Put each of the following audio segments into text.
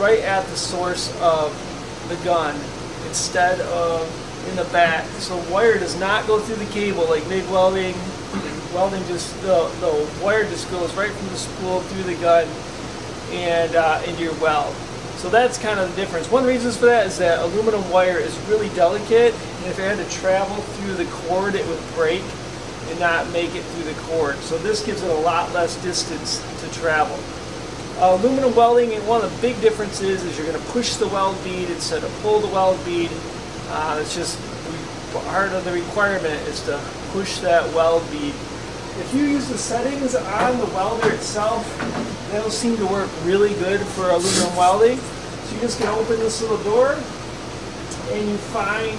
right at the source of the gun instead of in the back. So wire does not go through the cable like MIG welding. Welding just the wire just goes right from the spool through the gun and into your weld. So that's kind of the difference. One reason for that is that aluminum wire is really delicate, and if it had to travel through the cord, it would break and not make it through the cord. So this gives it a lot less distance to travel. Aluminum welding, and one of the big differences is you're going to push the weld bead instead of pull the weld bead. It's just part of the requirement is to push that weld bead. If you use the settings on the welder itself, that'll seem to work really good for aluminum welding. So you're just going to open this little door and you find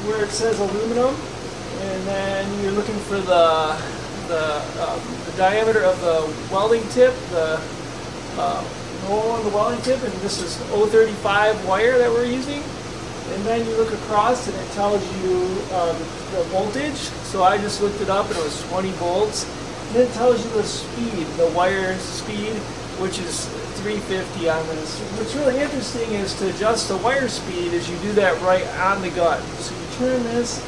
where it says aluminum, and then you're looking for the diameter of the welding tip, the hole on the welding tip, and this is 035 wire that we're using. And then you look across and it tells you the voltage. So I just looked it up and it was 20 volts. And then it tells you the speed, the wire speed, which is 350 on this. What's really interesting is to adjust the wire speed is you do that right on the gun. So you turn this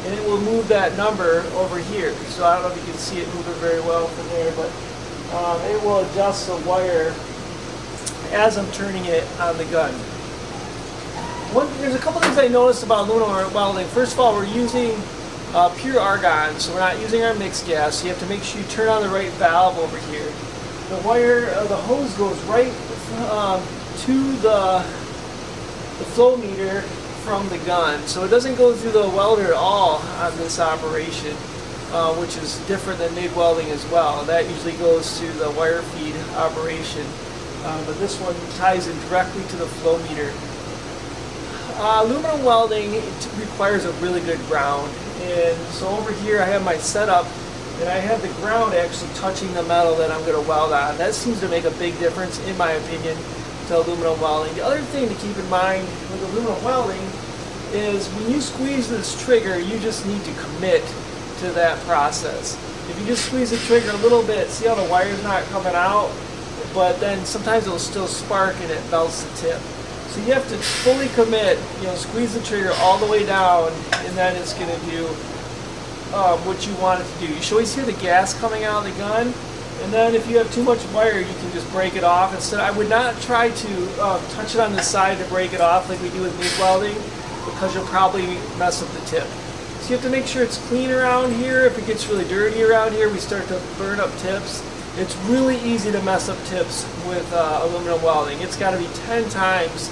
and it will move that number over here. So I don't know if you can see it moving very well from there, but it will adjust the wire as I'm turning it on the gun. There's a couple things I noticed about aluminum welding. First of all, we're using pure argon, so we're not using our mixed gas. So you have to make sure you turn on the right valve over here. The wire, the hose goes right to the flow meter from the gun, so it doesn't go through the welder at all on this operation, which is different than MIG welding as well. That usually goes to the wire feed operation, but this one ties in directly to the flow meter. Aluminum welding requires a really good ground, and so over here I have my setup and I have the ground actually touching the metal that I'm going to weld on. That seems to make a big difference in my opinion to aluminum welding. The other thing to keep in mind with aluminum welding is when you squeeze this trigger, you just need to commit to that process. If you just squeeze the trigger a little bit, see how the wire's not coming out, but then sometimes it'll still spark and it melts the tip. So you have to fully commit, squeeze the trigger all the way down, and then it's going to do what you want it to do. You should always hear the gas coming out of the gun, and then if you have too much wire, you can just break it off. Instead, I would not try to touch it on the side to break it off like we do with MIG welding, because you'll probably mess up the tip. So you have to make sure it's clean around here. If it gets really dirty around here, we start to burn up tips. It's really easy to mess up tips with aluminum welding. It's got to be 10 times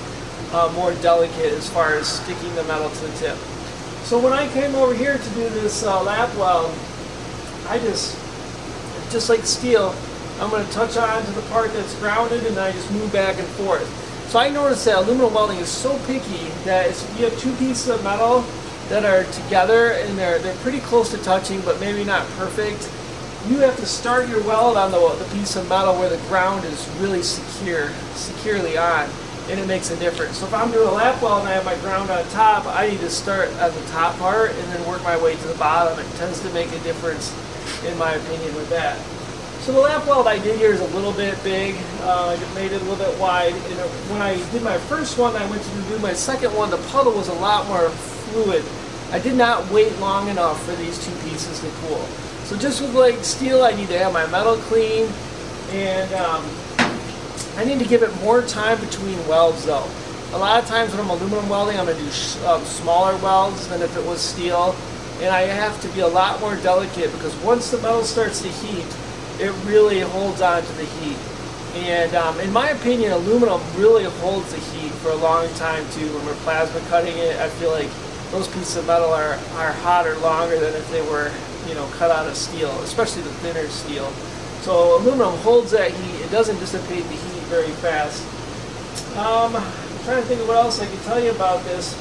more delicate as far as sticking the metal to the tip. So when I came over here to do this lap weld, I just like steel, I'm going to touch on to the part that's grounded and then I just move back and forth. So I noticed that aluminum welding is so picky that if you have two pieces of metal that are together and they're pretty close to touching but maybe not perfect, you have to start your weld on the piece of metal where the ground is really securely on, and it makes a difference. So if I'm doing a lap weld and I have my ground on top, I need to start at the top part and then work my way to the bottom. It tends to make a difference, in my opinion, with that. So the lap weld I did here is a little bit big. I made it a little bit wide. And when I did my first one, I went to do my second one, the puddle was a lot more fluid. I did not wait long enough for these two pieces to cool. So just with like steel, I need to have my metal clean, and I need to give it more time between welds though. A lot of times when I'm aluminum welding, I'm going to do smaller welds than if it was steel, and I have to be a lot more delicate because once the metal starts to heat, it really holds on to the heat. And in my opinion, aluminum really holds the heat for a long time too. When we're plasma cutting it, I feel like those pieces of metal are hotter longer than if they were cut out of steel, especially the thinner steel. So aluminum holds that heat. It doesn't dissipate the heat very fast. I'm trying to think of what else I can tell you about this.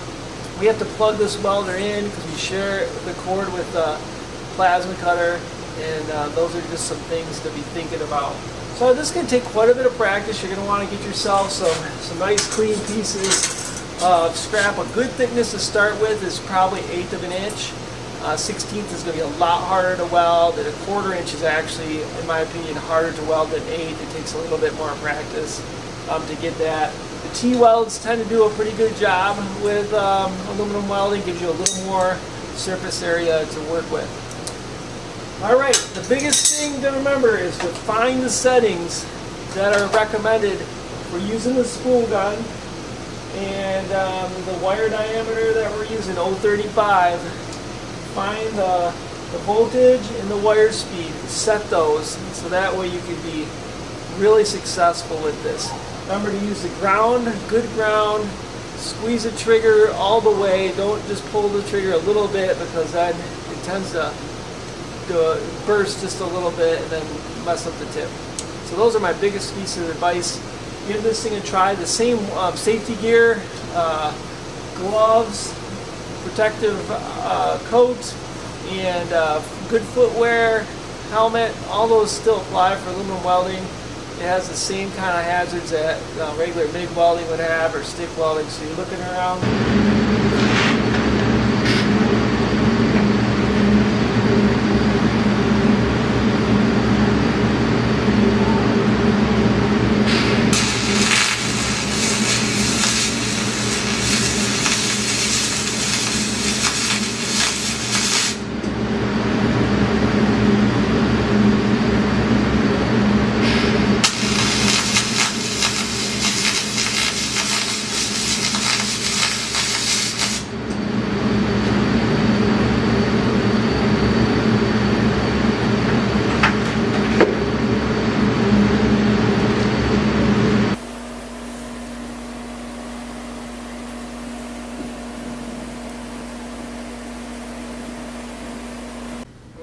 We have to plug this welder in because we share the cord with the plasma cutter, and those are just some things to be thinking about. So this is going to take quite a bit of practice. You're going to want to get yourself some nice clean pieces of scrap. A good thickness to start with is probably 1/8 of an inch. 16th is going to be a lot harder to weld, and 1/4 inch is actually, in my opinion, harder to weld than 1/8. It takes a little bit more practice. to get that. The T-welds tend to do a pretty good job with aluminum welding, gives you a little more surface area to work with. Alright, the biggest thing to remember is to find the settings that are recommended for using the spool gun, and the wire diameter that we're using, 035, find the voltage and the wire speed, set those, so that way you can be really successful with this. Remember to use the ground, good ground, squeeze the trigger all the way, don't just pull the trigger a little bit, because then it tends to burst just a little bit and then mess up the tip. So those are my biggest pieces of advice. Give this thing a try. The same safety gear, gloves, protective coat, and good footwear, helmet, all those still apply for aluminum welding. It has the same kind of hazards that regular MIG welding would have, or stick welding, so you're looking around.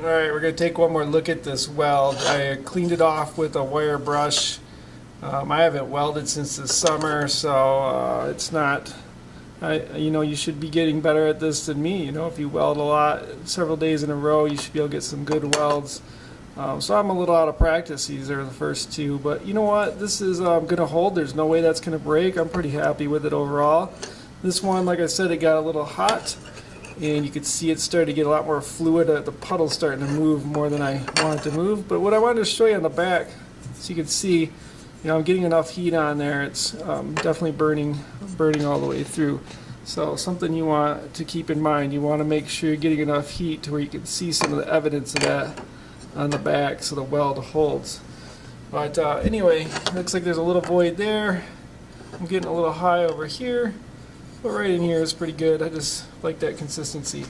Alright, we're going to take one more look at this weld. I cleaned it off with a wire brush. I haven't welded since the summer, so it's not, you should be getting better at this than me. If you weld a lot, several days in a row, you should be able to get some good welds. So I'm a little out of practice. These are the first two, but you know what? This is going to hold. There's no way that's going to break. I'm pretty happy with it overall. This one, like I said, it got a little hot, and you could see it started to get a lot more fluid. The puddle's starting to move more than I want it to move. But what I wanted to show you on the back, so you can see, I'm getting enough heat on there. It's definitely burning all the way through. So something you want to keep in mind. You want to make sure you're getting enough heat to where you can see some of the evidence of that on the back, so the weld holds. But anyway, looks like there's a little void there. I'm getting a little high over here. But right in here is pretty good. I just like that consistency.